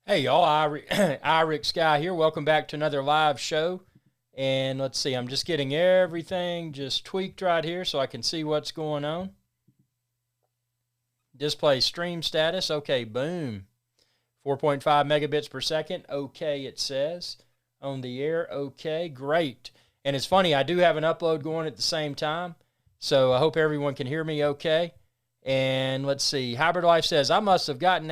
Hey y'all, Iric Sky here. Welcome back to another live show. And let's see, I'm just getting everything just tweaked right here so I can see what's going on. Display stream status. Okay, boom. 4.5 megabits per second. Okay, it says. On the air. Okay, great. And it's funny, I do have an upload going at the same time. So I hope everyone can hear me okay. And let's see, Hybrid Life says, I must have gotten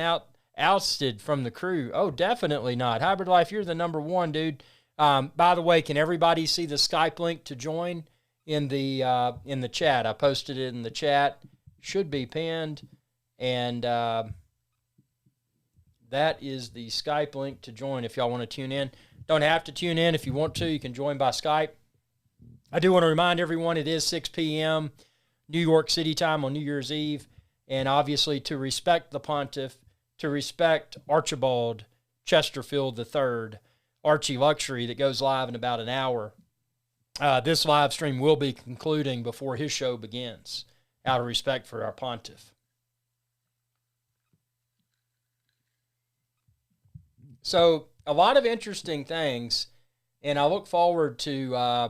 ousted from the crew. Oh, definitely not. Hybrid Life, you're the number one, dude. By the way, can everybody see the Skype link to join in the chat? I posted it in the chat. Should be pinned. And that is the Skype link to join if y'all want to tune in. Don't have to tune in. If you want to, you can join by Skype. I do want to remind everyone it is 6 p.m. New York City time on New Year's Eve. And obviously to respect the pontiff, to respect Archibald Chesterfield III, Archie Luxury, that goes live in about an hour. This live stream will be concluding before his show begins, out of respect for our pontiff. So a lot of interesting things, and I look forward to,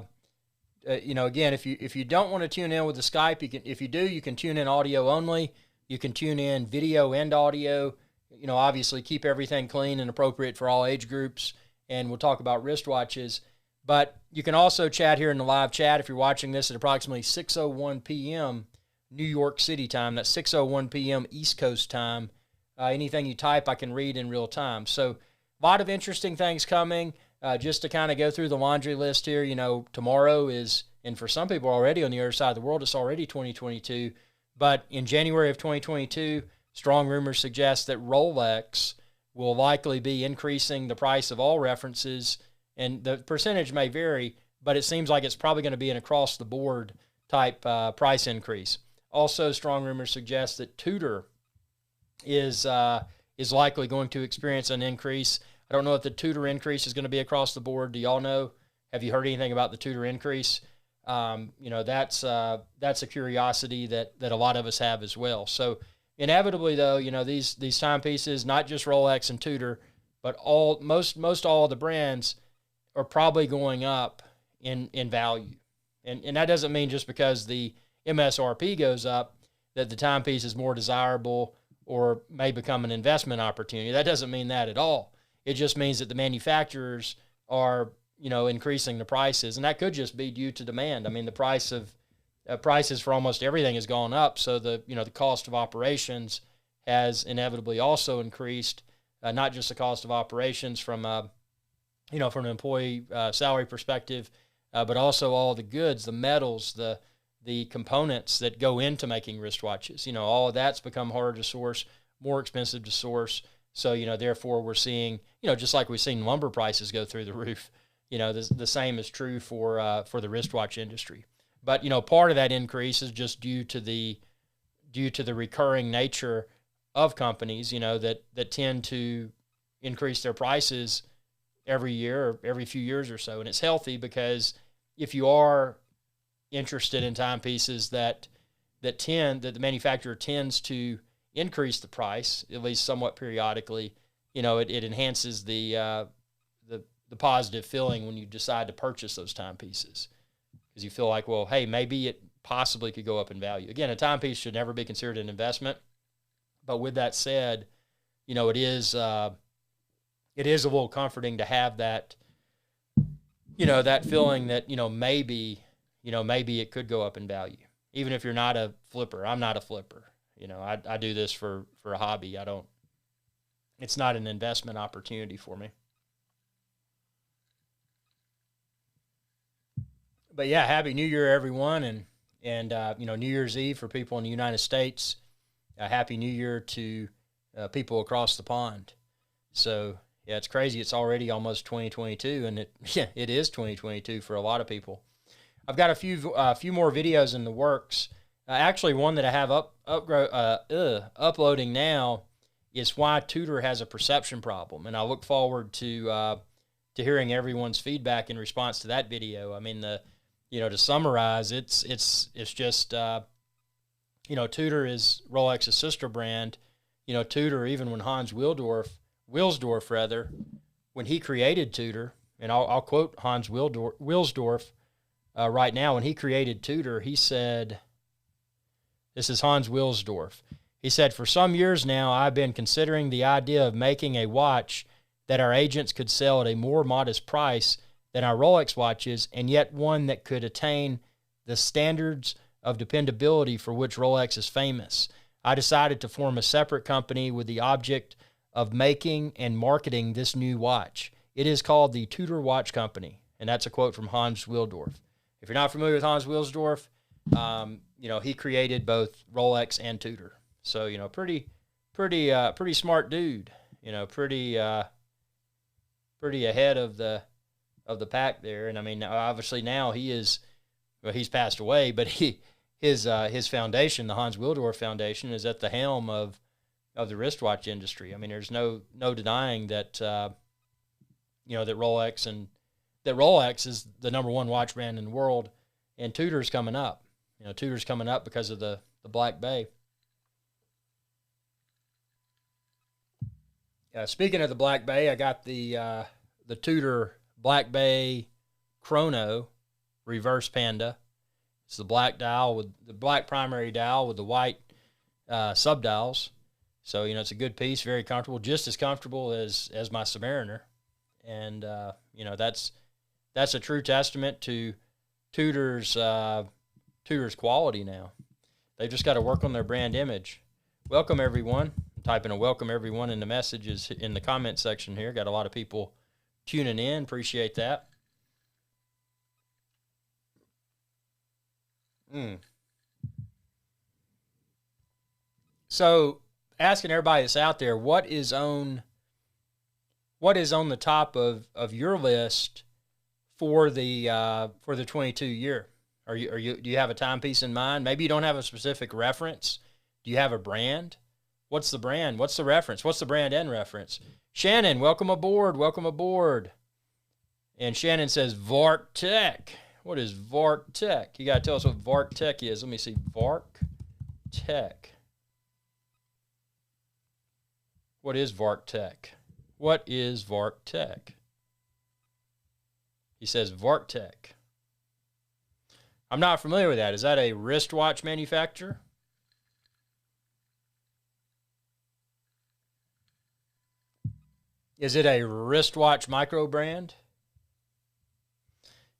again, if you don't want to tune in with the Skype, you can. If you do, you can tune in audio only. You can tune in video and audio. Obviously keep everything clean and appropriate for all age groups, and we'll talk about wristwatches. But you can also chat here in the live chat if you're watching this at approximately 6:01 p.m. New York City time. That's 6:01 p.m. East Coast time. Anything you type, I can read in real time. So a lot of interesting things coming. Just to kind of go through the laundry list here, tomorrow is, and for some people already on the other side of the world, it's already 2022. But in January of 2022, strong rumors suggest that Rolex will likely be increasing the price of all references, and the percentage may vary, but it seems like it's probably going to be an across-the-board type price increase. Also, strong rumors suggest that Tudor is likely going to experience an increase. I don't know if the Tutor increase is going to be across the board. Do y'all know? Have you heard anything about the Tutor increase? That's a curiosity that a lot of us have as well. So inevitably, though, these timepieces, not just Rolex and Tudor, but most all of the brands are probably going up in value. And that doesn't mean just because the MSRP goes up that the timepiece is more desirable or may become an investment opportunity. That doesn't mean that at all. It just means that the manufacturers are, increasing the prices, and that could just be due to demand. I mean, the prices for almost everything has gone up, so the cost of operations has inevitably also increased. Not just the cost of operations from an employee salary perspective, but also all the goods, the metals, the components that go into making wristwatches. All of that's become harder to source, more expensive to source. So, therefore we're seeing, just like we've seen lumber prices go through the roof, the same is true for the wristwatch industry. But, part of that increase is just due to the recurring nature of companies, that tend to increase their prices every year or every few years or so. And it's healthy because if you are interested in timepieces that the manufacturer tends to increase the price, at least somewhat periodically, it enhances the positive feeling when you decide to purchase those timepieces, because you feel like, well, hey, maybe it possibly could go up in value. Again, a timepiece should never be considered an investment, but with that said, it is a little comforting to have that, that feeling that, maybe it could go up in value, even if you're not a flipper. I'm not a flipper. I do this for a hobby. It's not an investment opportunity for me. But yeah, Happy New Year, everyone. And New Year's Eve for people in the United States. Happy New Year to people across the pond. So yeah, it's crazy. It's already almost 2022, and it is 2022 for a lot of people. I've got a few more videos in the works. Actually, one that I have uploading now is why Tutor has a perception problem, and I look forward to hearing everyone's feedback in response to that video. I mean, to summarize, it's just Tutor is Rolex's sister brand. Tutor, even when Hans Wildorf Wilsdorf rather, when he created Tudor, and I'll quote Hans Wilsdorf right now. When he created Tudor, he said, this is Hans Wilsdorf. He said, "For some years now, I've been considering the idea of making a watch that our agents could sell at a more modest price than our Rolex watches, and yet one that could attain the standards of dependability for which Rolex is famous. I decided to form a separate company with the object of making and marketing this new watch. It is called the Tudor Watch Company." And that's a quote from Hans Wilsdorf. If you're not familiar with Hans Wilsdorf, he created both Rolex and Tudor. So, pretty smart dude. Pretty ahead of the pack there. And I mean, obviously now he's passed away, but his foundation, the Hans Wilsdorf Foundation, is at the helm of the wristwatch industry. I mean, there's no denying that that Rolex is the number one watch brand in the world, and Tudor's coming up. Tudor's coming up because of the Black Bay. Speaking of the Black Bay, I got the Tudor Black Bay Chrono reverse Panda. It's the black dial with the black primary dial with the white subdials. So, it's a good piece, very comfortable, just as comfortable as my Submariner. And, that's a true testament to Tudor's quality now. They've just got to work on their brand image. Welcome, everyone. I'm typing a welcome, everyone, in the messages in the comment section here. Got a lot of people tuning in. Appreciate that. So, asking everybody that's out there, what is on the top of your list for the 22 year? Do you have a timepiece in mind? Maybe you don't have a specific reference. Do you have a brand? What's the brand? What's the reference? What's the brand and reference? Shannon, welcome aboard. Welcome aboard. And Shannon says Vark Tech. What is Vark Tech? You got to tell us what Vark Tech is. Let me see. Vark Tech. What is Vark Tech? What is Vark Tech? He says Vark Tech. I'm not familiar with that. Is that a wristwatch manufacturer? Is it a wristwatch micro brand?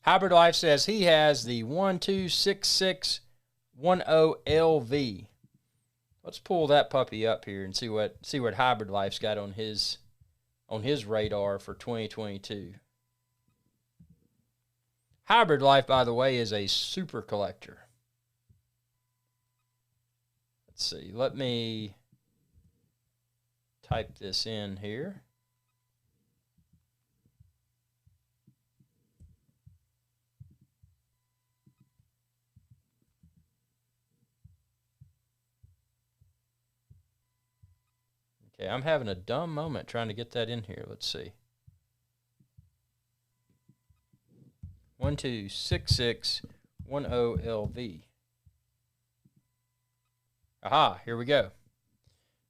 Hybrid Life says he has the 126610LV. Let's pull that puppy up here and see what Hybrid Life's got on his radar for 2022. Hybrid Life, by the way, is a super collector. Let's see. Let me type this in here. Okay, I'm having a dumb moment trying to get that in here. Let's see. 126610LV. Aha, here we go.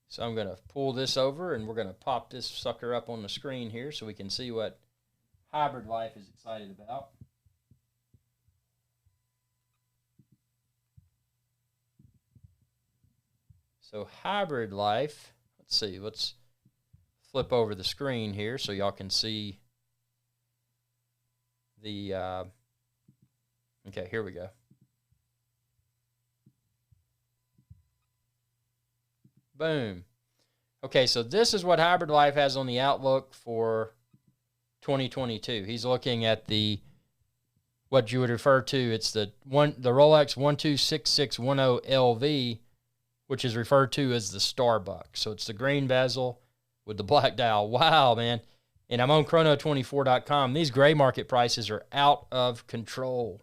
So I'm going to pull this over and we're going to pop this sucker up on the screen here so we can see what Hybrid Life is excited about. So Hybrid Life, let's see, let's flip over the screen here so y'all can see the, okay, here we go. Boom. Okay, so this is what Hybrid Life has on the outlook for 2022. He's looking at what you would refer to, it's the Rolex 126610LV, which is referred to as the Starbuck. So it's the green bezel with the black dial. Wow, man. And I'm on Chrono24.com. These gray market prices are out of control.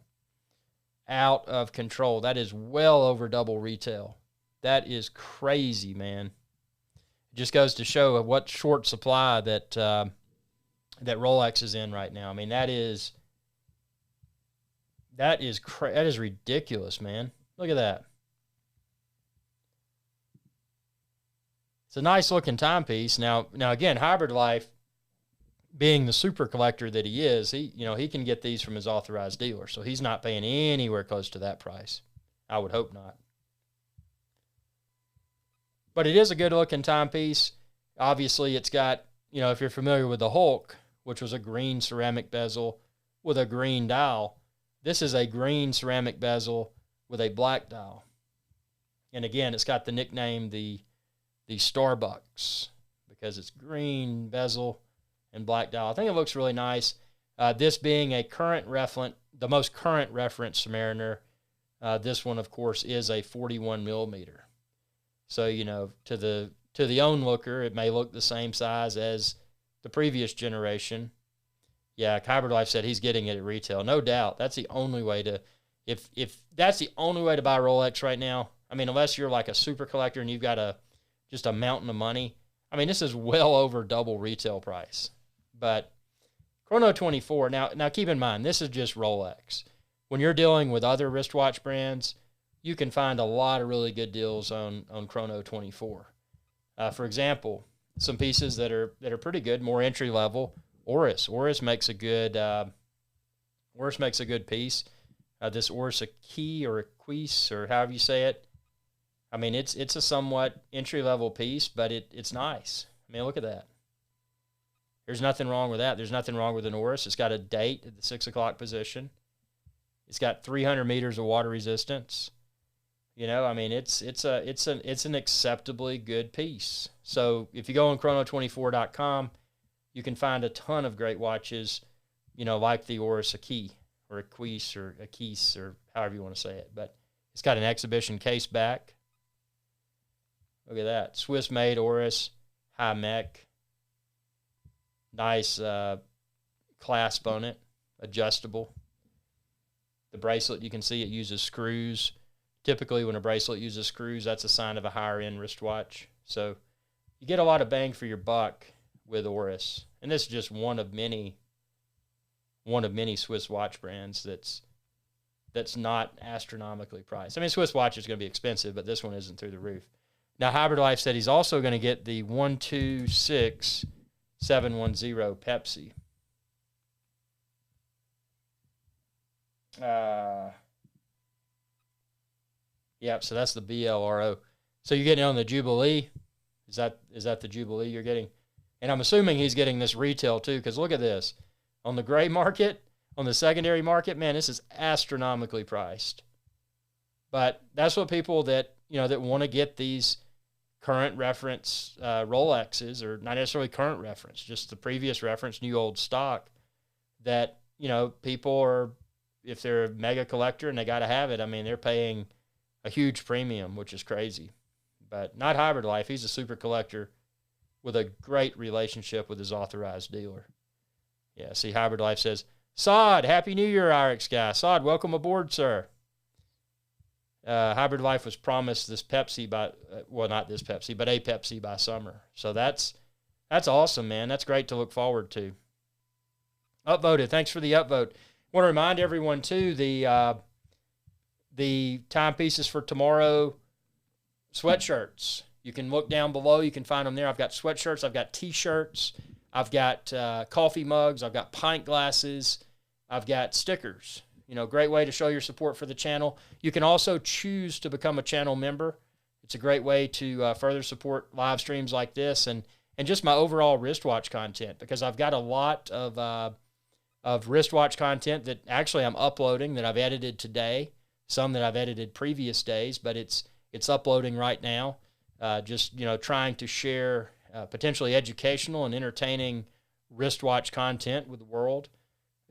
Out of control. That is well over double retail. That is crazy, man. It just goes to show what short supply that Rolex is in right now. I mean, that is ridiculous, man. Look at that. It's a nice looking timepiece. Now again, Hybrid Life, being the super collector that he is, he can get these from his authorized dealer, so he's not paying anywhere close to that price. I would hope not. But it is a good looking timepiece. Obviously, it's got, if you're familiar with the Hulk, which was a green ceramic bezel with a green dial, this is a green ceramic bezel with a black dial. And again, it's got the nickname the Starbucks because it's green bezel and black dial. I think it looks really nice. This being a the most current reference Submariner, this one, of course, is a 41 millimeter. So, to the onlooker, it may look the same size as the previous generation. Yeah, Hybrid Life said he's getting it at retail. No doubt. That's the only way to, if that's the only way to buy Rolex right now, I mean, unless you're like a super collector and you've got just a mountain of money, I mean, this is well over double retail price. But Chrono 24, now keep in mind, this is just Rolex. When you're dealing with other wristwatch brands, you can find a lot of really good deals on Chrono 24. For example, some pieces that are pretty good, more entry level. Oris makes a good piece. This Oris Key or Quis or however you say it. I mean, it's a somewhat entry level piece, but it's nice. I mean, look at that. There's nothing wrong with that. There's nothing wrong with an Oris. It's got a date at the 6 o'clock position. It's got 300 meters of water resistance. I mean, it's an acceptably good piece. So if you go on chrono24.com, you can find a ton of great watches, like the Oris Key or a Quis or a Keys or however you want to say it. But it's got an exhibition case back. Look at that. Swiss-made Oris, high mech. Nice clasp on it, adjustable. The bracelet, you can see it uses screws. Typically, when a bracelet uses screws, that's a sign of a higher-end wristwatch. So you get a lot of bang for your buck with Oris. And this is just one of many Swiss watch brands that's not astronomically priced. I mean, Swiss watch is going to be expensive, but this one isn't through the roof. Now, Hybrid Life said he's also going to get the 126710 Pepsi. Yeah, so that's the BLRO. So you're getting on the Jubilee. Is that the Jubilee you're getting? And I'm assuming he's getting this retail too, because look at this. On the gray market, on the secondary market, man, this is astronomically priced. But that's what people that want to get these current reference Rolexes, or not necessarily current reference, just the previous reference, new old stock, that, people are, if they're a mega collector and they got to have it, I mean, they're paying a huge premium, which is crazy. But not Hybrid Life. He's a super collector with a great relationship with his authorized dealer. Yeah, see, Hybrid Life says, Sod, Happy New Year, RX guy. Sod, welcome aboard, sir. Hybrid Life was promised this Pepsi not this Pepsi, but a Pepsi by summer. So that's awesome, man. That's great to look forward to. Upvoted. Thanks for the upvote. Want to remind everyone, too, the timepieces for tomorrow, sweatshirts. You can look down below. You can find them there. I've got sweatshirts. I've got T-shirts. I've got coffee mugs. I've got pint glasses. I've got stickers. Great way to show your support for the channel. You can also choose to become a channel member. It's a great way to further support live streams like this and just my overall wristwatch content, because I've got a lot of wristwatch content that actually I'm uploading that I've edited today, some that I've edited previous days, but it's uploading right now. Just trying to share potentially educational and entertaining wristwatch content with the world,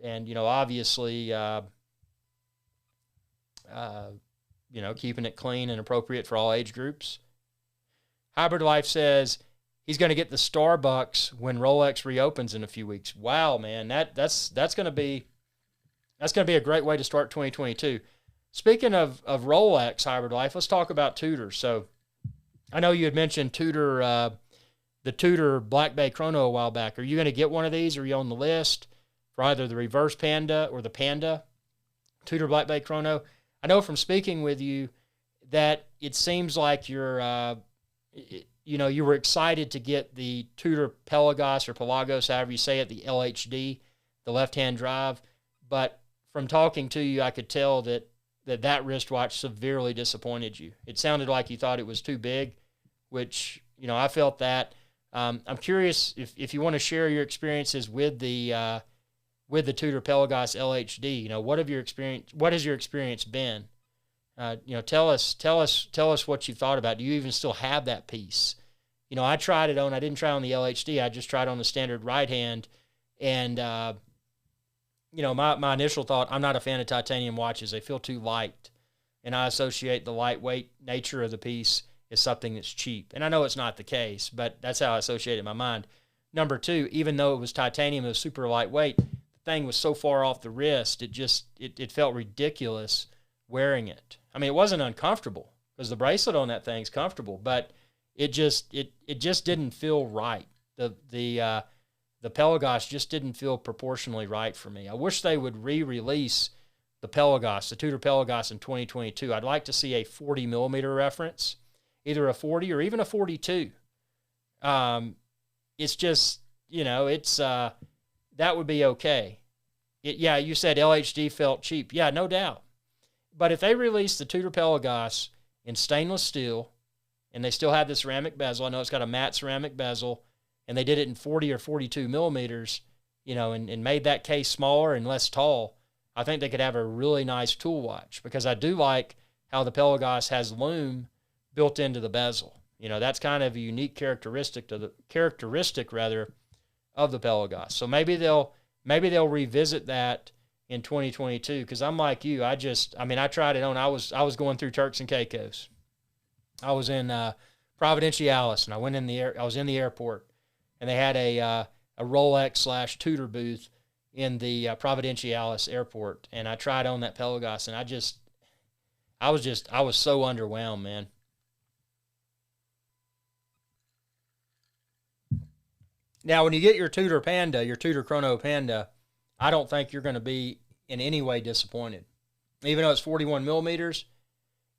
and obviously keeping it clean and appropriate for all age groups. Hybrid Life says he's going to get the Starbucks when Rolex reopens in a few weeks. Wow, man, that's going to be a great way to start 2022. Speaking of Rolex, Hybrid Life, let's talk about Tudor. So I know you had mentioned Tudor, the Tudor Black Bay Chrono a while back. Are you going to get one of these? Are you on the list for either the reverse Panda or the Panda Tudor Black Bay Chrono? I know from speaking with you that it seems like you're, you know, you were excited to get the Tudor Pelagos or Pelagos, however you say it, the LHD, the left-hand drive. But from talking to you, I could tell that wristwatch severely disappointed you. It sounded like you thought it was too big, which, you know, I felt that. I'm curious if you want to share your experiences with the Tudor Pelagos LHD. You know, what has your experience been? You know, tell us what you thought about it. Do you even still have that piece? You know, I didn't try on the LHD. I just tried on the standard right hand. And, you know, my initial thought, I'm not a fan of titanium watches. They feel too light. And I associate the lightweight nature of the piece as something that's cheap. And I know it's not the case, but that's how I associate it in my mind. Number two, even though it was titanium, it was super lightweight, the thing was so far off the wrist, it felt ridiculous wearing it. I mean, it wasn't uncomfortable because the bracelet on that thing's comfortable, but it just didn't feel right. The Pelagos just didn't feel proportionally right for me. I wish they would re-release the Pelagos, the Tudor Pelagos in 2022. I'd like to see a 40 millimeter reference, either a 40 or even a 42. It's just, you know, that would be okay. Yeah, you said LHD felt cheap. Yeah, no doubt. But if they release the Tudor Pelagos in stainless steel, and they still have the ceramic bezel, I know it's got a matte ceramic bezel, and they did it in 40 or 42 millimeters, you know, and made that case smaller and less tall, I think they could have a really nice tool watch, because I do like how the Pelagos has lume built into the bezel. You know, that's kind of a unique characteristic of the Pelagos. So maybe they'll revisit that in 2022, because I'm like you. I tried it on. I was going through Turks and Caicos. I was in Providenciales, and I was in the airport, and they had a Rolex / Tutor booth in the Providenciales airport, and I tried on that Pelagos, and I was so underwhelmed, man. Now, when you get your Tutor Panda, your Tutor Chrono Panda, I don't think you're going to be in any way disappointed. Even though it's 41 millimeters,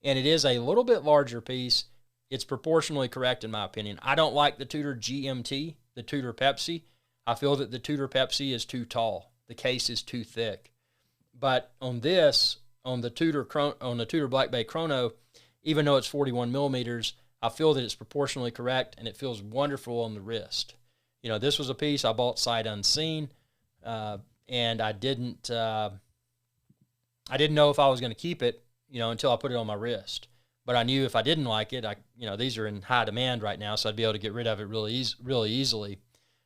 and it is a little bit larger piece, it's proportionally correct in my opinion. I don't like the Tutor GMT, the Tutor Pepsi. I feel that the Tutor Pepsi is too tall. The case is too thick. But on the Tutor Black Bay Chrono, even though it's 41 millimeters, I feel that it's proportionally correct, and it feels wonderful on the wrist. You know, this was a piece I bought sight unseen, and I didn't know if I was going to keep it, you know, until I put it on my wrist. But I knew if I didn't like it, these are in high demand right now, so I'd be able to get rid of it really easily.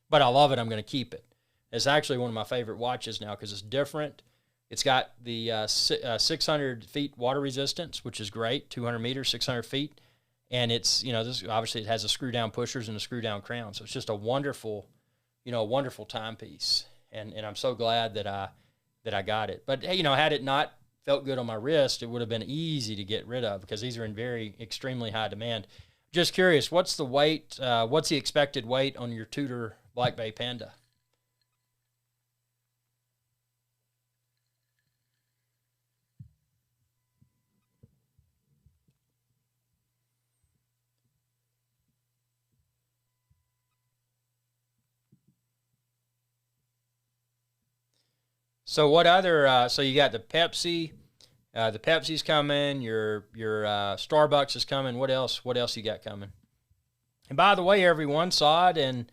But I love it. I'm going to keep it. It's actually one of my favorite watches now because it's different. It's got the 600 feet water resistance, which is great, 200 meters, 600 feet. And it's, you know, this obviously it has a screw down pushers and a screw down crown. So it's just a wonderful timepiece. And I'm so glad that I got it. But, hey, you know, had it not felt good on my wrist, it would have been easy to get rid of because these are in extremely high demand. Just curious, what's the weight, what's the expected weight on your Tudor Black Bay Panda? So what other? So you got the Pepsi. The Pepsi's coming. Your Starbucks is coming. What else? What else you got coming? And by the way, everyone saw it, and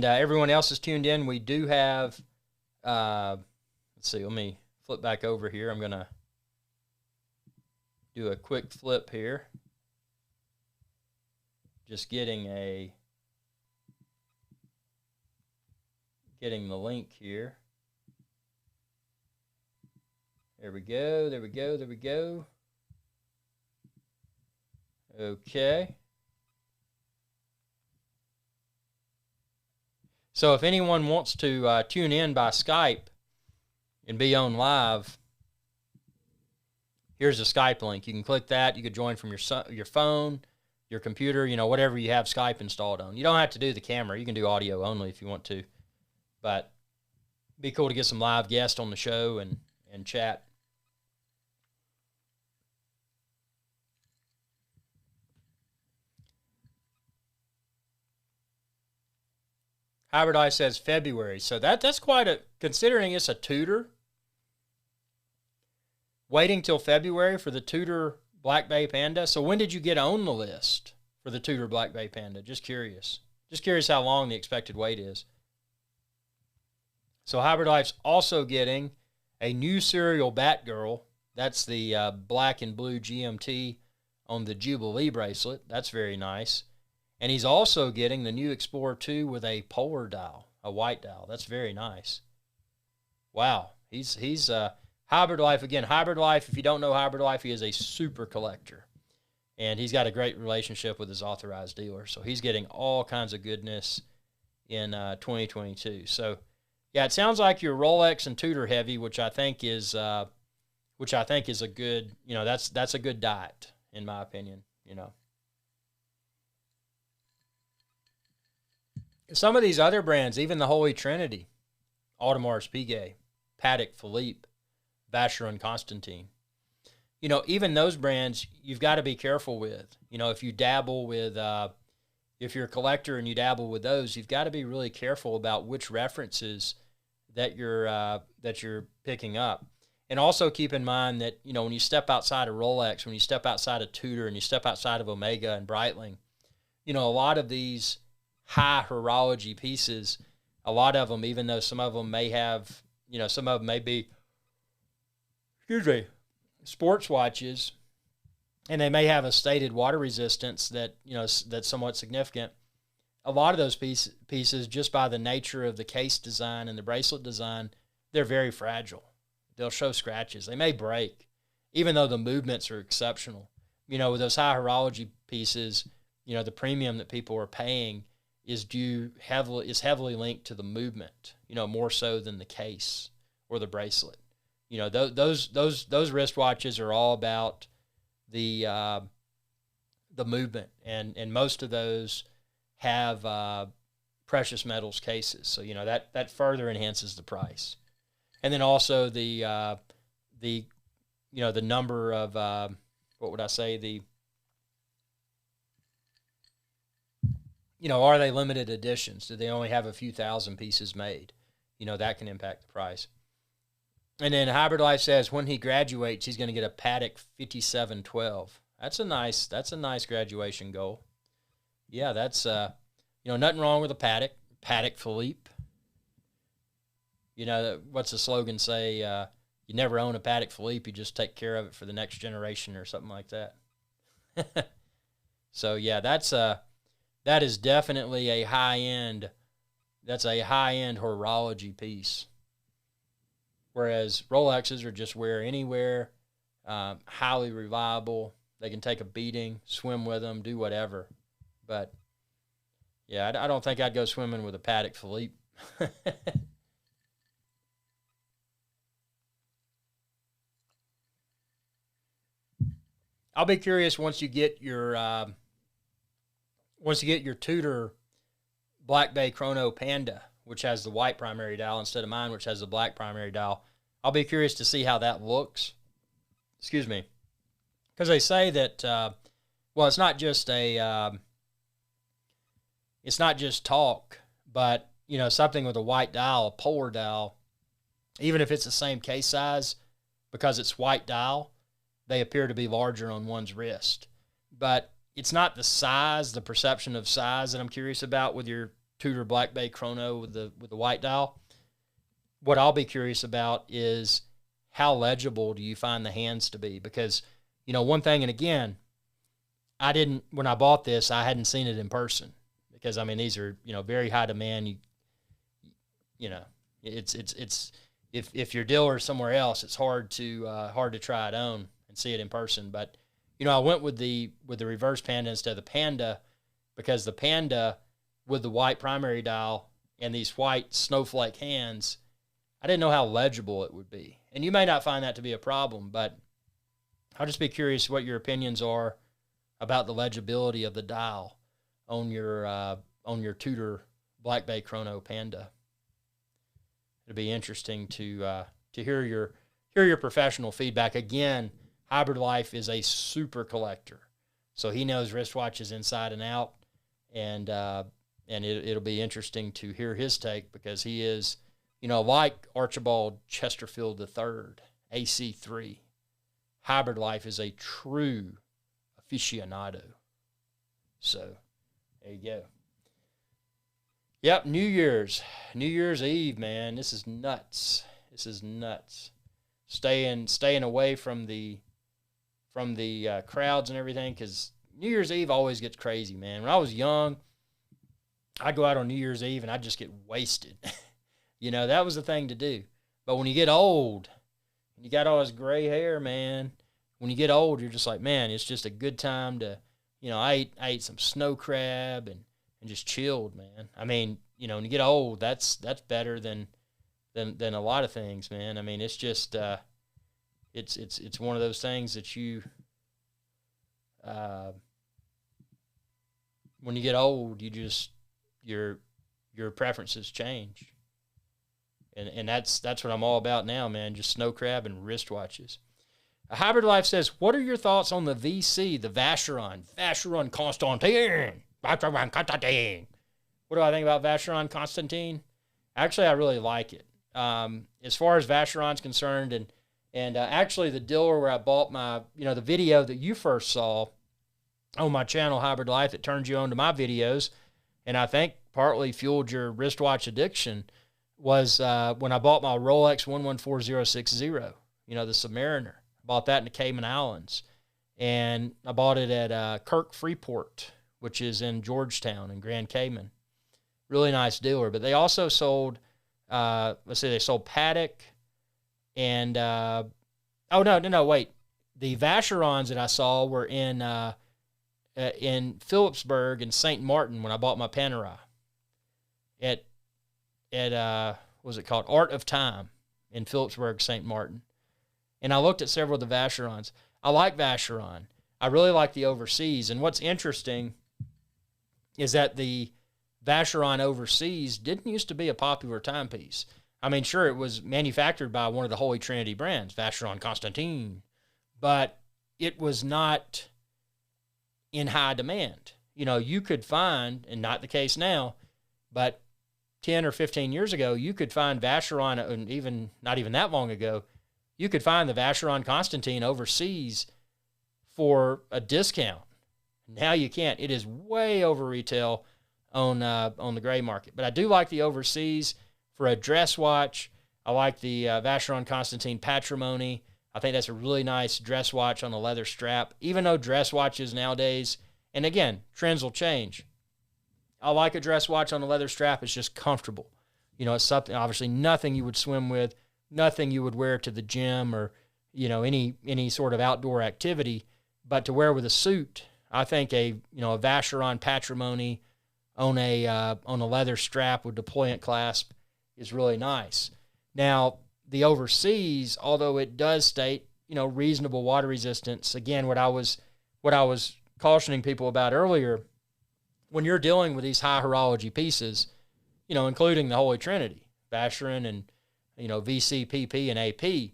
everyone else is tuned in. We do have. Let's see. Let me flip back over here. I'm gonna do a quick flip here. Just getting the link here. There we go, there we go, there we go. Okay. So if anyone wants to tune in by Skype and be on live, here's the Skype link. You can click that. You could join from your phone, your computer, you know, whatever you have Skype installed on. You don't have to do the camera. You can do audio only if you want to. But it'd be cool to get some live guests on the show and chat. Hybrid Life says February. So that's quite a, considering it's a Tudor, waiting till February for the Tudor Black Bay Panda. So when did you get on the list for the Tudor Black Bay Panda? Just curious. Just curious how long the expected wait is. So Hybrid Life's also getting a new serial Batgirl. That's the black and blue GMT on the Jubilee bracelet. That's very nice. And he's also getting the new Explorer 2 with a polar dial, a white dial. That's very nice. Wow. He's Hybrid Life. Again, Hybrid Life, if you don't know Hybrid Life, he is a super collector. And he's got a great relationship with his authorized dealer. So he's getting all kinds of goodness in 2022. So, yeah, it sounds like you're Rolex and Tudor heavy, which I think is a good, that's a good diet, in my opinion, Some of these other brands, even the Holy Trinity, Audemars Piguet, Patek Philippe, Vacheron Constantin, even those brands you've got to be careful with. If you dabble with, if you're a collector and you dabble with those, you've got to be really careful about which references that you're picking up. And also keep in mind that, when you step outside of Rolex, when you step outside of Tudor, and you step outside of Omega and Breitling, a lot of these high horology pieces, a lot of them, even though some of them may have, some of them may be, sports watches, and they may have a stated water resistance that, that's somewhat significant. A lot of those pieces, just by the nature of the case design and the bracelet design, they're very fragile. They'll show scratches. They may break, even though the movements are exceptional. With those high horology pieces, the premium that people are paying is heavily linked to the movement, more so than the case or the bracelet. Those wristwatches are all about the movement, and most of those have precious metals cases. So that further enhances the price. And then also the number of are they limited editions? Do they only have a few thousand pieces made? That can impact the price. And then Hybrid Life says when he graduates, he's going to get a Patek 5712. That's a nice graduation goal. Yeah, that's nothing wrong with a Patek Philippe. What's the slogan say? You never own a Patek Philippe, you just take care of it for the next generation or something like that. So yeah, that is definitely a high-end horology piece. Whereas Rolexes are just wear anywhere, highly reliable. They can take a beating, swim with them, do whatever. But yeah, I don't think I'd go swimming with a Patek Philippe. I'll be curious once you get your Tudor Black Bay Chrono Panda, which has the white primary dial instead of mine, which has the black primary dial. I'll be curious to see how that looks. Excuse me, because they say that it's not just talk, but something with a white dial, a polar dial, even if it's the same case size, because it's white dial, they appear to be larger on one's wrist. But it's not the size, the perception of size that I'm curious about with your Tudor Black Bay Chrono with the white dial. What I'll be curious about is how legible do you find the hands to be? Because, one thing, and again, when I bought this, I hadn't seen it in person because, these are, very high demand. It's if your dealer is somewhere else, it's hard to try it on and see it in person. But, I went with the reverse Panda instead of the Panda because the Panda with the white primary dial and these white snowflake hands, I didn't know how legible it would be. And you may not find that to be a problem, but I'll just be curious what your opinions are about the legibility of the dial on your Tudor Black Bay Chrono Panda. It'll be interesting to hear your professional feedback. Again, Hybrid Life is a super collector, so he knows wristwatches inside and out. And and it'll be interesting to hear his take, because he is, like Archibald Chesterfield III, AC3. Hybrid Life is a true aficionado. So, there you go. Yep, New Year's Eve, man. This is nuts. Staying away from the crowds and everything, because New Year's Eve always gets crazy, man. When I was young, I'd go out on New Year's Eve and I'd just get wasted. That was the thing to do. But when you get old, you got all this gray hair, man. When you get old, you're just like, man, it's just a good time to, I ate some snow crab and just chilled, man. I mean, when you get old, that's better than a lot of things, man. I mean, it's just, it's one of those things that when you get old, you just, your preferences change. And that's what I'm all about now, man. Just snow crab and wristwatches. A Hybrid Life says, what are your thoughts on the VC, the Vacheron Constantine? What do I think about Vacheron Constantine? Actually, I really like it. As far as Vacheron's concerned, and actually the dealer where I bought my, the video that you first saw on my channel, Hybrid Life, that turned you on to my videos, and I think partly fueled your wristwatch addiction, was when I bought my Rolex 114060, the Submariner. I bought that in the Cayman Islands. And I bought it at Kirk Freeport, which is in Georgetown in Grand Cayman. Really nice dealer. But they also sold, they sold Patek and, wait. The Vacherons that I saw were in Phillipsburg and St. Martin when I bought my Panerai. At what was it called? Art of Time in Phillipsburg, St. Martin. And I looked at several of the Vacherons. I like Vacheron. I really like the overseas. And what's interesting is that the Vacheron overseas didn't used to be a popular timepiece. I mean, sure, it was manufactured by one of the Holy Trinity brands, Vacheron Constantine, but it was not in high demand. You could find, and not the case now, but 10 or 15 years ago, you could find Vacheron, and even not even that long ago, you could find the Vacheron Constantine overseas for a discount. Now you can't. It is way over retail on the gray market. But I do like the overseas for a dress watch. I like the Vacheron Constantine Patrimony. I think that's a really nice dress watch on a leather strap. Even though dress watches nowadays, and again, trends will change. I like a dress watch on a leather strap. It's just comfortable. It's something, obviously nothing you would swim with, nothing you would wear to the gym or, any sort of outdoor activity. But to wear with a suit, I think a Vacheron Patrimony on a leather strap with deployant clasp is really nice. Now, the overseas, although it does state, reasonable water resistance, again, what I was cautioning people about earlier, when you're dealing with these high horology pieces, including the Holy Trinity, Vacheron and, VC, PP, and AP,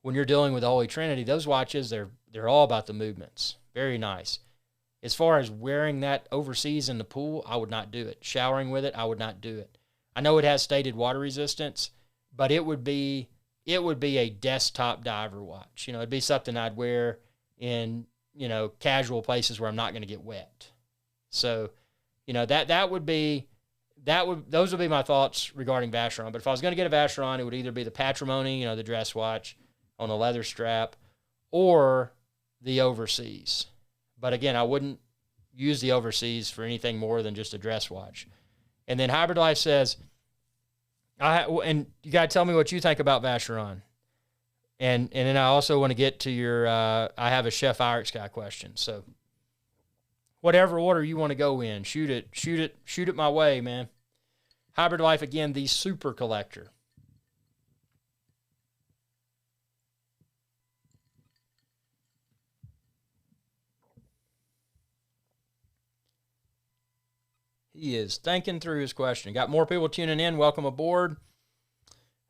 when you're dealing with the Holy Trinity, those watches, they're all about the movements. Very nice. As far as wearing that overseas in the pool, I would not do it. Showering with it, I would not do it. I know it has stated water resistance, but it would be a desktop diver watch. It'd be something I'd wear in, casual places where I'm not going to get wet. So, those would be my thoughts regarding Vacheron. But if I was going to get a Vacheron, it would either be the Patrimony, the dress watch on a leather strap, or the overseas. But again, I wouldn't use the overseas for anything more than just a dress watch. And then Hybrid Life says, and you got to tell me what you think about Vacheron. And then I also want to get to your, I have a Chef Irix guy question. So whatever order you want to go in, shoot it my way, man. Hybrid Life, again, the super collector. He is thinking through his question. Got more people tuning in. Welcome aboard.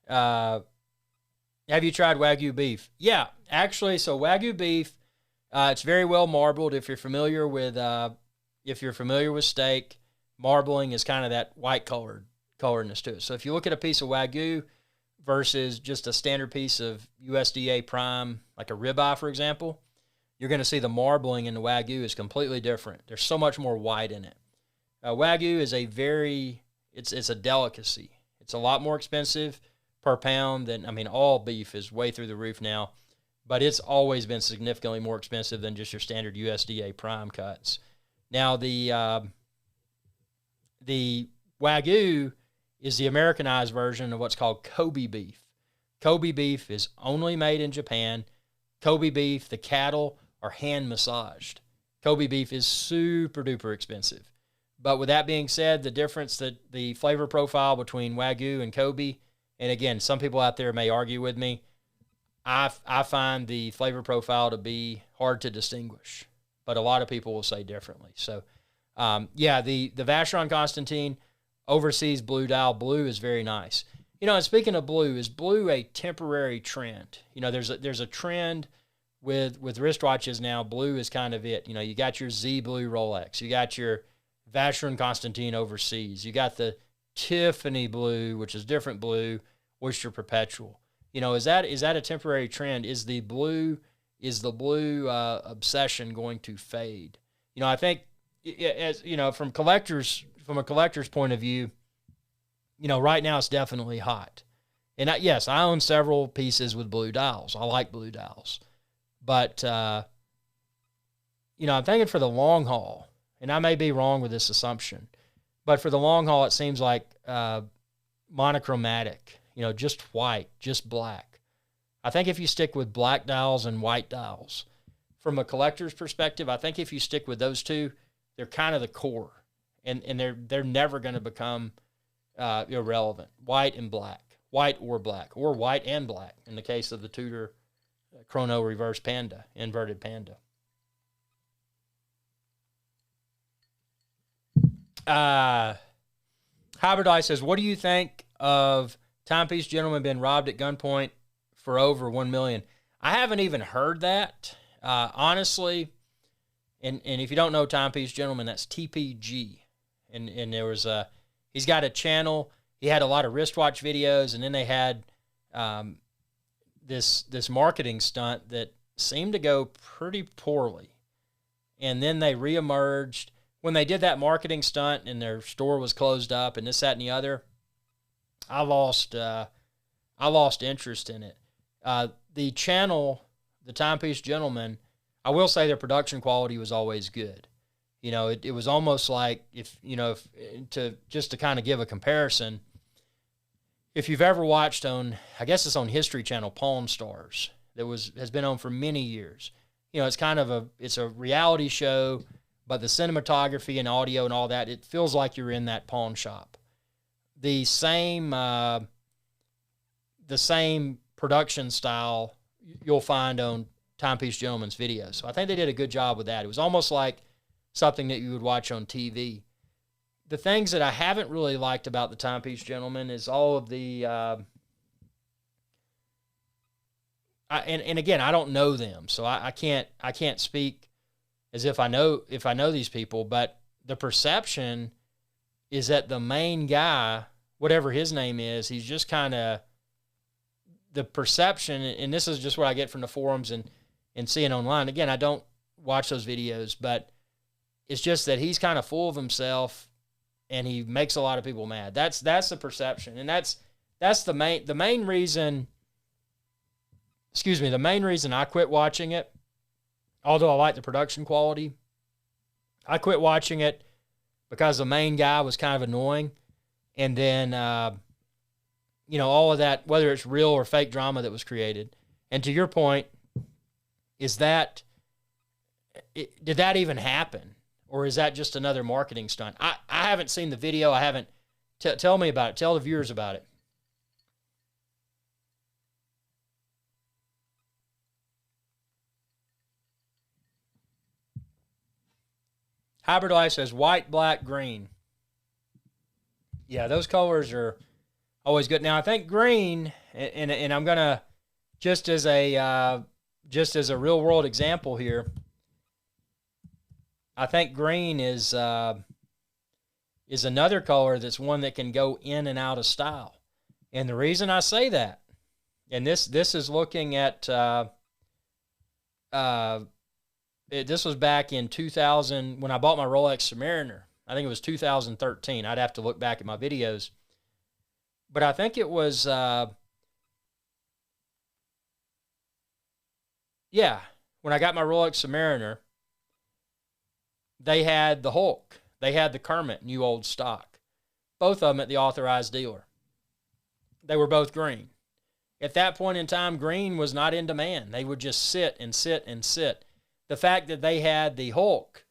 Have you tried Wagyu beef? Yeah, actually, so Wagyu beef, it's very well marbled. If you're familiar with steak, marbling is kind of that white coloredness to it. So if you look at a piece of Wagyu versus just a standard piece of USDA prime, like a ribeye, for example, you're going to see the marbling in the Wagyu is completely different. There's so much more white in it. Wagyu is it's a delicacy. It's a lot more expensive per pound than, all beef is way through the roof now, but it's always been significantly more expensive than just your standard USDA prime cuts. Now, the Wagyu is the Americanized version of what's called Kobe beef. Kobe beef is only made in Japan. Kobe beef, the cattle are hand massaged. Kobe beef is super duper expensive. But with that being said, the difference, that the flavor profile between Wagyu and Kobe, and again, some people out there may argue with me, I find the flavor profile to be hard to distinguish, but a lot of people will say differently. So, the Vacheron Constantine overseas blue dial blue is very nice. And speaking of blue, is blue a temporary trend? There's a trend with wristwatches now. Blue is kind of it. You got your Z blue Rolex, you got your Vacheron Constantine overseas, you got the Tiffany blue, which is different blue, Oyster Perpetual. Is that a temporary trend? Is the blue obsession going to fade? I think, from a collector's point of view, right now it's definitely hot. And yes, I own several pieces with blue dials. I like blue dials. But, I'm thinking for the long haul, and I may be wrong with this assumption, but for the long haul, it seems like monochromatic, just white, just black. I think if you stick with black dials and white dials, from a collector's perspective, I think if you stick with those two, they're kind of the core, and they're never going to become irrelevant. White and black, white or black, or white and black in the case of the Tudor Chrono reverse Panda, inverted Panda. Hybrid Eye says, what do you think of Timepiece gentleman been robbed at gunpoint for over $1 million? I haven't even heard that, honestly. And if you don't know Timepiece gentleman, that's TPG. And there was he's got a channel. He had a lot of wristwatch videos, and then they had this marketing stunt that seemed to go pretty poorly. And then they reemerged. When they did that marketing stunt and their store was closed up and this, that, and the other, I lost interest in it. The channel, the Timepiece gentleman, I will say their production quality was always good. It was almost like to kind of give a comparison, if you've ever watched on, I guess it's on History Channel, Pawn Stars, has been on for many years. It's kind of it's a reality show, but the cinematography and audio and all that, it feels like you're in that pawn shop. The same production style you'll find on Timepiece Gentleman's videos. So I think they did a good job with that. It was almost like something that you would watch on TV. The things that I haven't really liked about the Timepiece Gentleman is all of the and again, I don't know them, so I can't speak as if I know these people, but the perception is that the main guy, whatever his name is, he's just kind of, the perception, and this is just what I get from the forums and seeing online. Again, I don't watch those videos, but it's just that he's kind of full of himself and he makes a lot of people mad. That's the perception. And that's the main reason, the main reason I quit watching it. Although I like the production quality, I quit watching it because the main guy was kind of annoying. And then, all of that, whether it's real or fake drama that was created. And to your point, did that even happen? Or is that just another marketing stunt? I haven't seen the video. I haven't. Tell me about it. Tell the viewers about it. Hybrid Eye says white, black, green. Yeah, those colors are always good. Now I think green, and I'm gonna just as a real world example here. I think green is is another color that's one that can go in and out of style. And the reason I say that, and this is looking at, this was back in 2000 when I bought my Rolex Submariner. I think it was 2013. I'd have to look back at my videos. But I think it was, when I got my Rolex Submariner, they had the Hulk. They had the Kermit, new old stock. Both of them at the authorized dealer. They were both green. At that point in time, green was not in demand. They would just sit and sit and sit. The fact that they had the Hulk,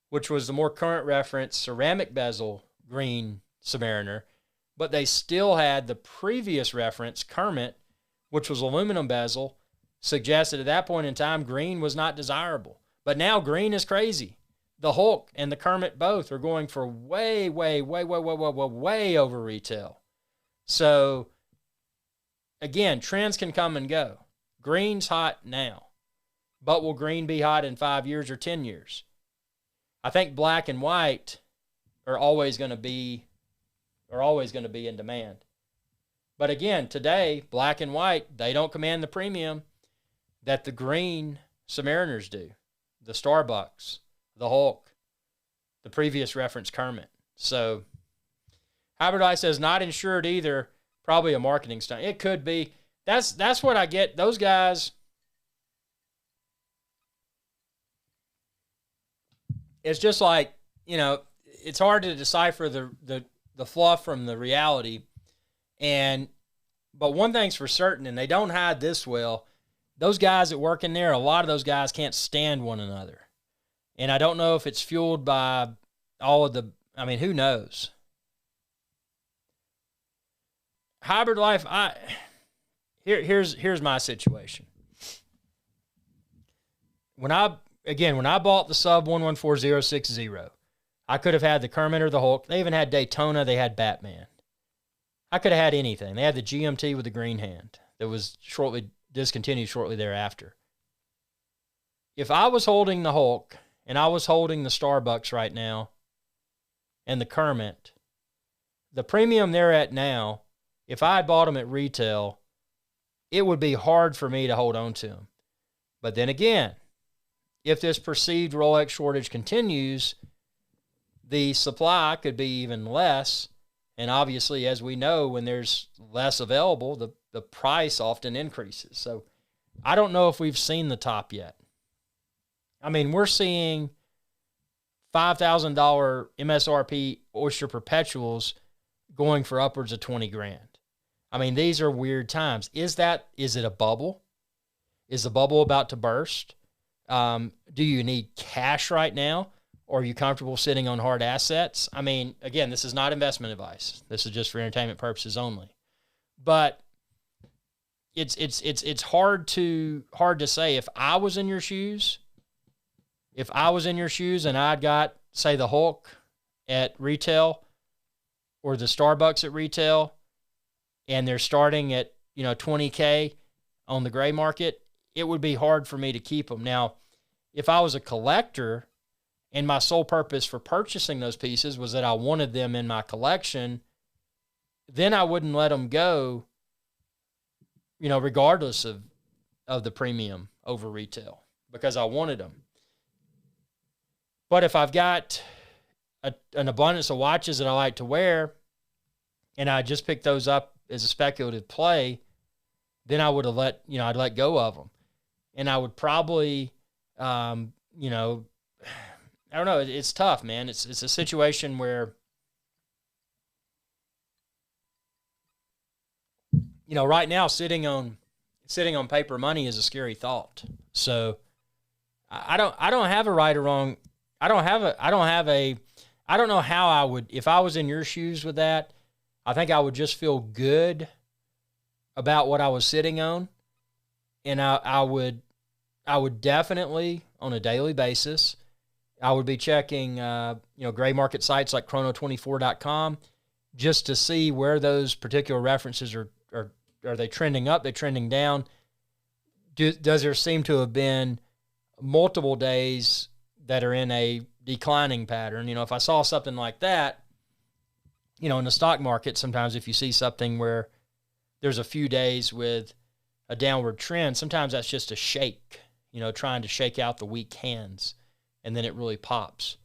which was the more current reference ceramic bezel green Submariner, but they still had the previous reference Kermit, which was aluminum bezel, suggested at that point in time green was not desirable. But now green is crazy. The Hulk and the Kermit both are going for way over retail. So, again, trends can come and go. Green's hot now. But will green be hot in 5 years or 10 years? I think black and white are always going to be in demand. But again, today, black and white, they don't command the premium that the green Submariners do. The Starbucks, the Hulk, the previous reference Kermit. So, Hybrid Eye says not insured either. Probably a marketing stunt. It could be. That's what I get. Those guys, it's just like, it's hard to decipher the fluff from the reality. But one thing's for certain, and they don't hide this well, those guys that work in there, a lot of those guys can't stand one another. And I don't know if it's fueled by all of who knows? Hybrid Life, here's my situation. When I bought the sub 114060, I could have had the Kermit or the Hulk. They even had Daytona. They had Batman. I could have had anything. They had the GMT with the green hand that was discontinued shortly thereafter. If I was holding the Hulk and I was holding the Starbucks right now and the Kermit, the premium they're at now, if I had bought them at retail, it would be hard for me to hold on to them. But then again, if this perceived Rolex shortage continues, the supply could be even less. And obviously, as we know, when there's less available, the price often increases. So I don't know if we've seen the top yet. I mean, we're seeing $5,000 MSRP Oyster Perpetuals going for upwards of $20,000. I mean, these are weird times. Is it a bubble? Is the bubble about to burst? Do you need cash right now? Or are you comfortable sitting on hard assets? I mean, again, this is not investment advice. This is just for entertainment purposes only. But it's hard to say. If I was in your shoes, and I'd got, say, the Hulk at retail or the Starbucks at retail, and they're starting at $20,000 on the gray market, it would be hard for me to keep them. Now, if I was a collector and my sole purpose for purchasing those pieces was that I wanted them in my collection, then I wouldn't let them go, regardless of the premium over retail, because I wanted them. But if I've got an abundance of watches that I like to wear, and I just picked those up as a speculative play, then I would have I'd let go of them. And I would probably, I don't know. It's tough, man. It's a situation where, right now sitting on paper money is a scary thought. So I don't have a right or wrong. I don't know how I would, if I was in your shoes with that, I think I would just feel good about what I was sitting on. And I would definitely, on a daily basis, I would be checking, gray market sites like Chrono24.com just to see where those particular references are they trending up, they're trending down. Does there seem to have been multiple days that are in a declining pattern? If I saw something like that, you know, in the stock market, sometimes if you see something where there's a few days with a downward trend, sometimes that's just a shake, you know, trying to shake out the weak hands, and then it really pops.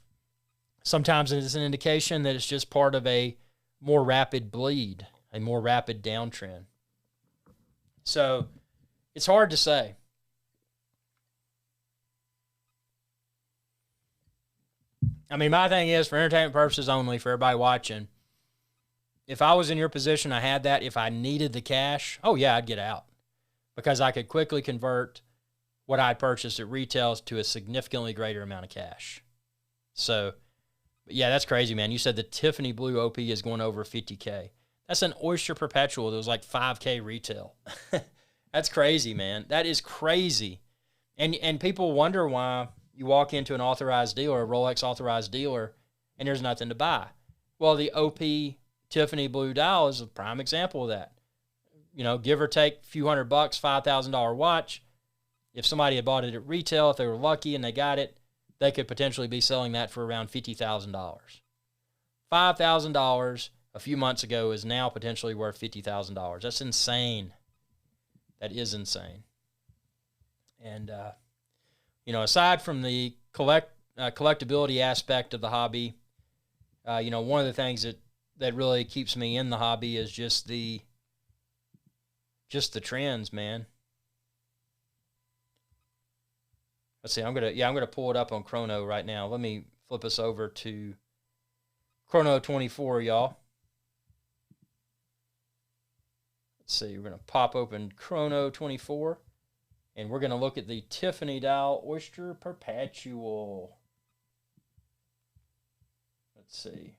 Sometimes it's an indication that it's just part of a more rapid bleed, a more rapid downtrend. So it's hard to say. I mean, my thing is, for entertainment purposes only, for everybody watching, if I was in your position, I had that, if I needed the cash, oh yeah, I'd get out, because I could quickly convert what I'd purchased at retail to a significantly greater amount of cash. So, yeah, that's crazy, man. You said the Tiffany Blue OP is going over 50K. That's an Oyster Perpetual that was like 5K retail. That's crazy, man. That is crazy. And people wonder why you walk into an authorized dealer, a Rolex authorized dealer, and there's nothing to buy. Well, the OP Tiffany Blue dial is a prime example of that. You know, give or take a few $100, $5,000 watch. If somebody had bought it at retail, if they were lucky and they got it, they could potentially be selling that for around $50,000. $5,000 a few months ago is now potentially worth $50,000. That's insane. That is insane. And, you know, aside from the collectability aspect of the hobby, you know, one of the things that really keeps me in the hobby is just the trends, man. Let's see, I'm gonna pull it up on Chrono right now. Let me flip us over to Chrono 24, y'all. Let's see, we're gonna pop open Chrono 24, and we're gonna look at the Tiffany dial Oyster Perpetual. Let's see.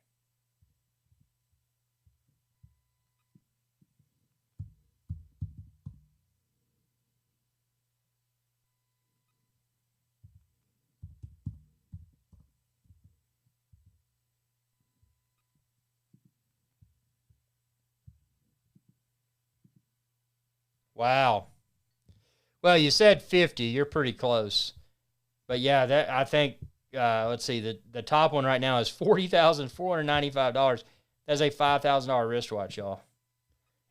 Wow. Well, you said 50. You're pretty close. But yeah, that I think, let's see, the top one right now is $40,495. That's a $5,000 wristwatch, y'all.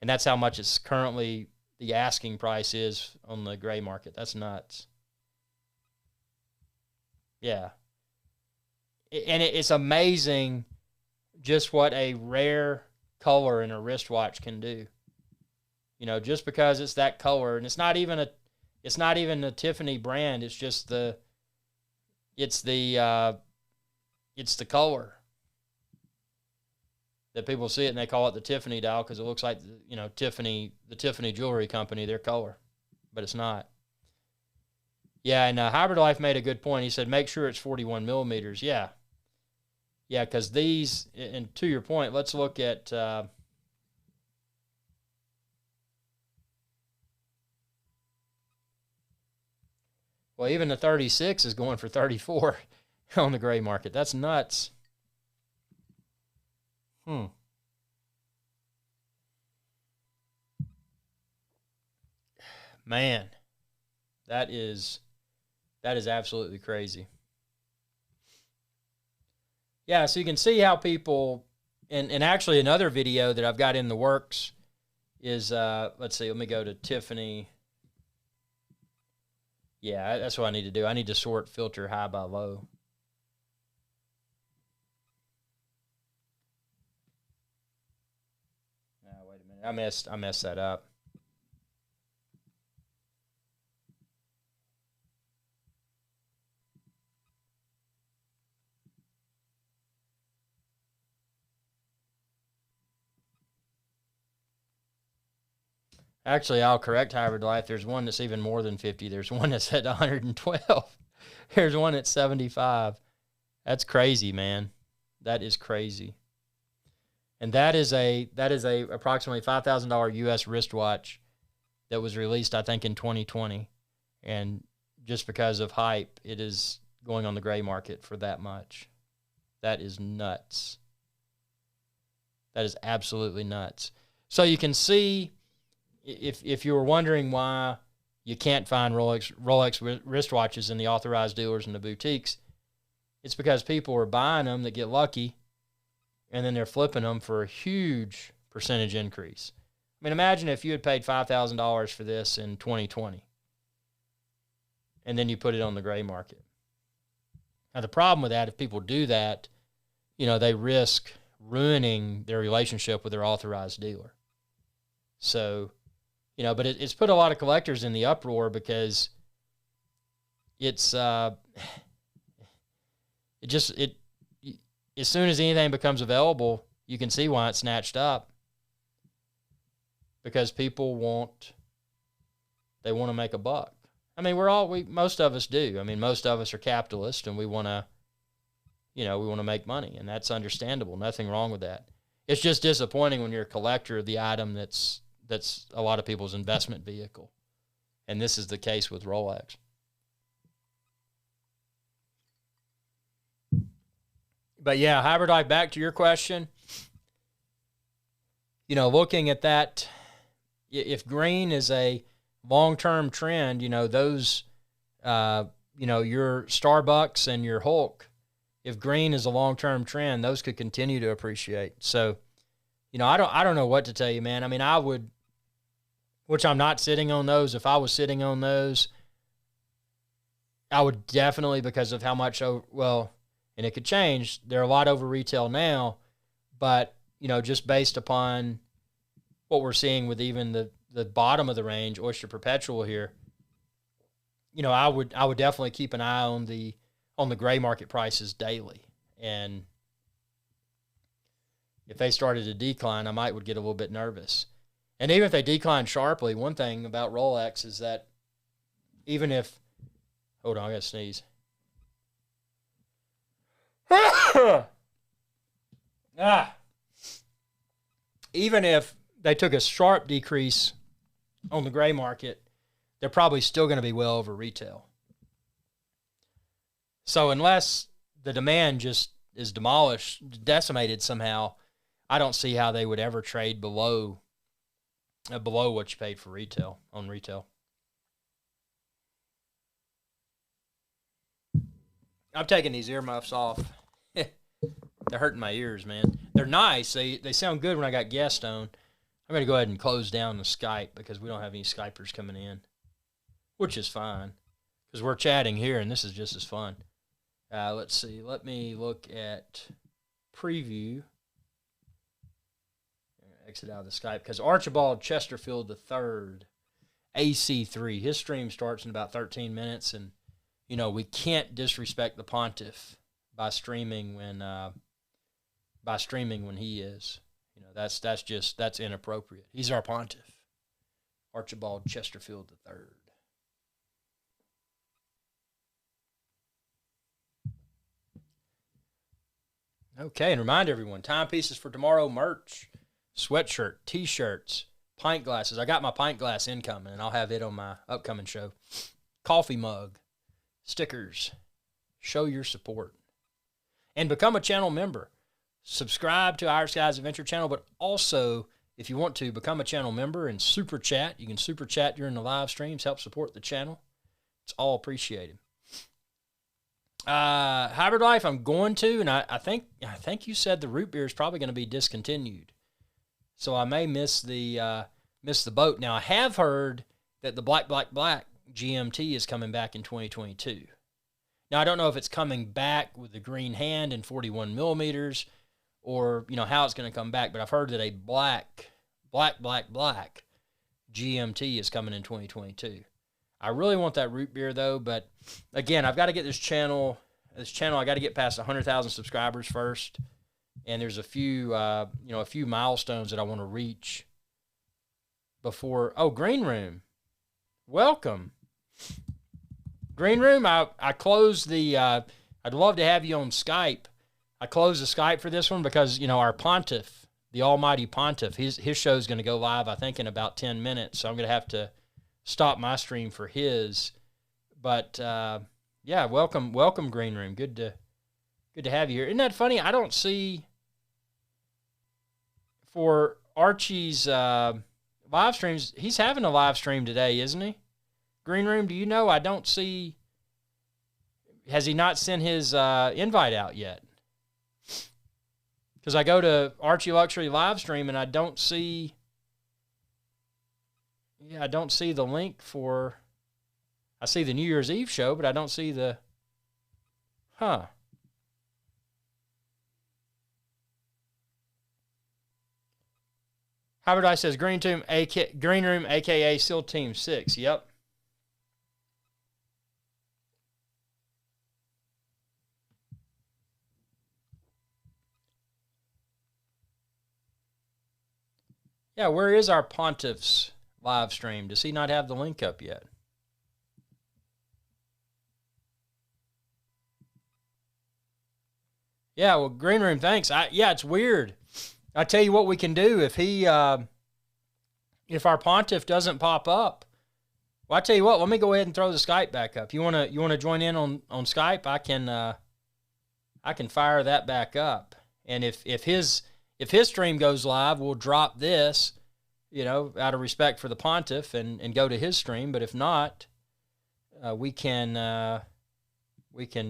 And that's how much it's currently, the asking price is on the gray market. That's nuts. Yeah. And it's amazing just what a rare color in a wristwatch can do. You know, just because it's that color, and it's not even a Tiffany brand. It's just it's the color that people see it and they call it the Tiffany dial because it looks like, you know, the Tiffany jewelry company, their color, but it's not. Yeah, and Hybrid Life made a good point. He said, make sure it's 41 millimeters. Yeah, because these, and to your point, let's look at. Well, even the 36 is going for 34 on the gray market. That's nuts. Man, that is absolutely crazy. Yeah, so you can see how people, and actually another video that I've got in the works is, let's see, let me go to Tiffany. Yeah, that's what I need to do. I need to sort filter high by low. No, wait a minute. I messed that up. Actually, I'll correct Hybrid Life. There's one that's even more than 50. There's one that's at 112. There's one at 75. That's crazy, man. That is crazy. And that is a approximately $5,000 US wristwatch that was released, I think, in 2020. And just because of hype, it is going on the gray market for that much. That is nuts. That is absolutely nuts. So you can see, if you were wondering why you can't find Rolex wristwatches in the authorized dealers and the boutiques, it's because people are buying them that get lucky, and then they're flipping them for a huge percentage increase. I mean, imagine if you had paid $5,000 for this in 2020, and then you put it on the gray market. Now, the problem with that, if people do that, they risk ruining their relationship with their authorized dealer. So, but it's put a lot of collectors in the uproar because it's, as soon as anything becomes available, you can see why it's snatched up. Because people want to make a buck. I mean, most of us do. I mean, most of us are capitalists, and we want to make money, and that's understandable. Nothing wrong with that. It's just disappointing when you're a collector of the item that's a lot of people's investment vehicle, and this is the case with Rolex. But yeah, Hybrid Life, back to your question. Looking at that, if green is a long-term trend, those, your Starbucks and your Hulk, if green is a long-term trend, those could continue to appreciate. So, I don't know what to tell you, man. I mean, I would, which I'm not sitting on those. If I was sitting on those, I would definitely, because of how much, and it could change. They're a lot over retail now, but, just based upon what we're seeing with even the bottom of the range, Oyster Perpetual here, I would definitely keep an eye on the gray market prices daily. And if they started to decline, I would get a little bit nervous. And even if they decline sharply, one thing about Rolex is that even if, hold on, I gotta sneeze. Even if they took a sharp decrease on the gray market, they're probably still going to be well over retail. So unless the demand just is decimated somehow, I don't see how they would ever trade below what you paid for retail, on retail. I'm taking these earmuffs off. They're hurting my ears, man. They're nice. They sound good when I got guests on. I'm going to go ahead and close down the Skype because we don't have any Skypers coming in, which is fine because we're chatting here and this is just as fun. Let's see. Let me look at preview. Exit out of the Skype because Archibald Chesterfield III, AC3, his stream starts in about 13 minutes, and we can't disrespect the pontiff by streaming when he is. That's inappropriate. He's our pontiff, Archibald Chesterfield III. Okay, and remind everyone, timepieces for tomorrow merch, sweatshirt, T-shirts, pint glasses. I got my pint glass incoming, and I'll have it on my upcoming show. Coffee mug, stickers. Show your support. And become a channel member. Subscribe to Our Skies Adventure channel, but also, if you want to, become a channel member and super chat. You can super chat during the live streams, help support the channel. It's all appreciated. Hybrid Life, I'm going to, and I think you said the root beer is probably going to be discontinued, so I may miss the boat. Now I have heard that the Black GMT is coming back in 2022. Now I don't know if it's coming back with the green hand and 41 millimeters, or how it's going to come back, but I've heard that a black GMT is coming in 2022. I really want that root beer though, but again, I've got to get this channel, I got to get past 100,000 subscribers first, and there's a few milestones that I want to reach before. Oh, Green Room, welcome, Green Room. I closed the. I'd love to have you on Skype. I closed the Skype for this one because our pontiff, the Almighty Pontiff, his show is going to go live, I think, in about 10 minutes. So I'm going to have to stop my stream for his, but yeah, welcome Green Room. Good to have you here. Isn't that funny? I don't see for Archie's live streams. He's having a live stream today, isn't he? Green Room, do you know? I don't see. Has he not sent his invite out yet? Because I go to Archie Luxury live stream and I don't see, I don't see the link for, I see the New Year's Eve show, but I don't see the, Howard I says Green Room, aka SEAL Team 6. Yep. Yeah, where is our Pontiff's live stream? Does he not have the link up yet? Yeah, well, Green Room, thanks. Yeah, it's weird. I tell you what we can do if if our Pontiff doesn't pop up. Well, I tell you what, let me go ahead and throw the Skype back up. You wanna join in on Skype? I can fire that back up. And if his stream goes live, we'll drop this, out of respect for the Pontiff and go to his stream. But if not, we can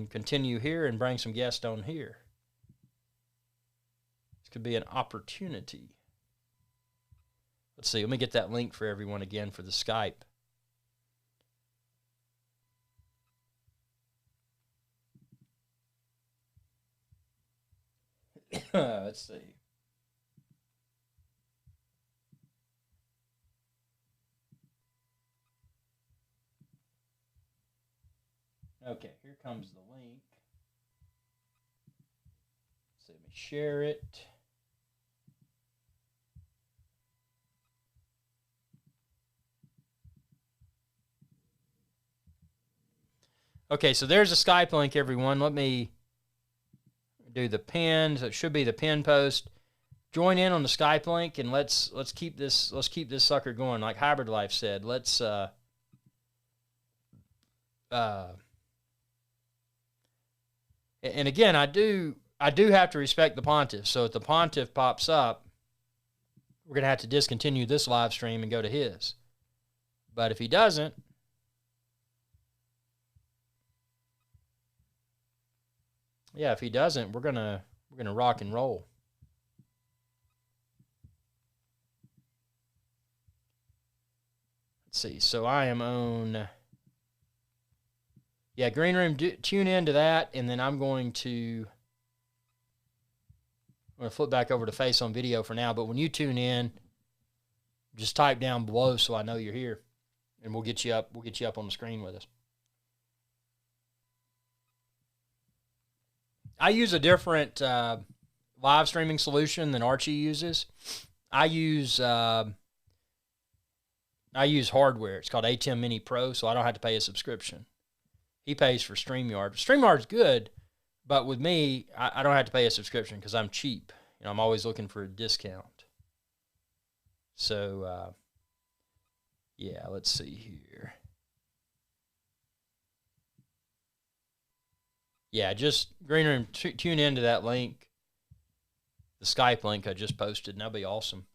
continue here and bring some guests on here. This could be an opportunity. Let's see. Let me get that link for everyone again for the Skype. Let's see. Okay, here comes the link. So let me share it. Okay, so there's a Skype link, everyone. Let me do the pin. So it should be the pin post. Join in on the Skype link and let's keep this sucker going. Like Hybrid Life said, let's and again, I do have to respect the Pontiff. So if the Pontiff pops up, we're gonna have to discontinue this live stream and go to his. But if he doesn't, yeah, if he doesn't, we're gonna rock and roll. Let's see. So I am on. Yeah, Green Room. Tune into that, and then I'm going to flip back over to Face on Video for now. But when you tune in, just type down below so I know you're here, and we'll get you up. We'll get you up on the screen with us. I use a different live streaming solution than Archie uses. I use hardware. It's called ATEM Mini Pro, so I don't have to pay a subscription. He pays for StreamYard. StreamYard's good, but with me, I don't have to pay a subscription because I'm cheap. I'm always looking for a discount. So, yeah, let's see here. Yeah, just Green Room, tune into that link, the Skype link I just posted, and that'll be awesome.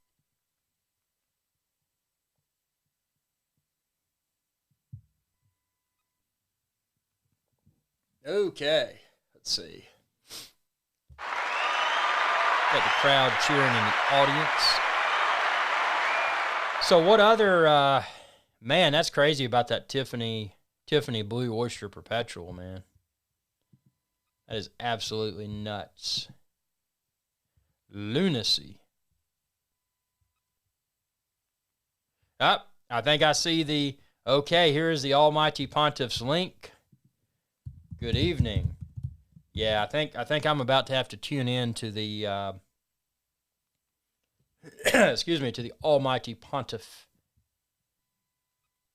Okay, let's see. Got the crowd cheering in the audience. So what other, man, that's crazy about that Tiffany Blue Oyster Perpetual, man. That is absolutely nuts. Lunacy. I think I see the, okay, here is the Almighty Pontiff's link. Good evening. Yeah, I think I'm about to have to tune in to the, excuse me, to the Almighty Pontiff.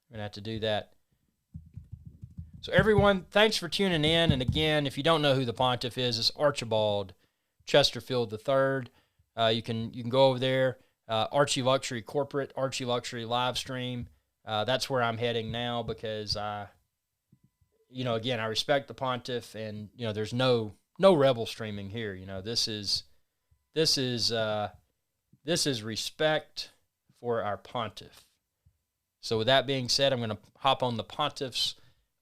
I'm going to have to do that. So everyone, thanks for tuning in. And again, if you don't know who the Pontiff is, it's Archibald Chesterfield III. You can go over there, Archie Luxury Corporate, Archie Luxury live stream. That's where I'm heading now because again, I respect the Pontiff, and there's no rebel streaming here. This is respect for our Pontiff. So with that being said, I'm going to hop on the Pontiff's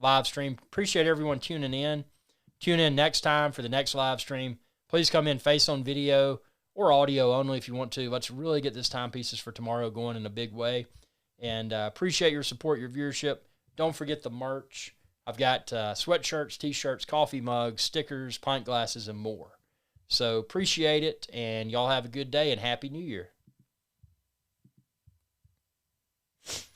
live stream. Appreciate everyone tuning in. Tune in next time for the next live stream. Please come in Face on Video or audio only if you want to. Let's really get this Timepieces for Tomorrow going in a big way. And appreciate your support, your viewership. Don't forget the merch. I've got sweatshirts, T-shirts, coffee mugs, stickers, pint glasses, and more. So appreciate it, and y'all have a good day, and Happy New Year.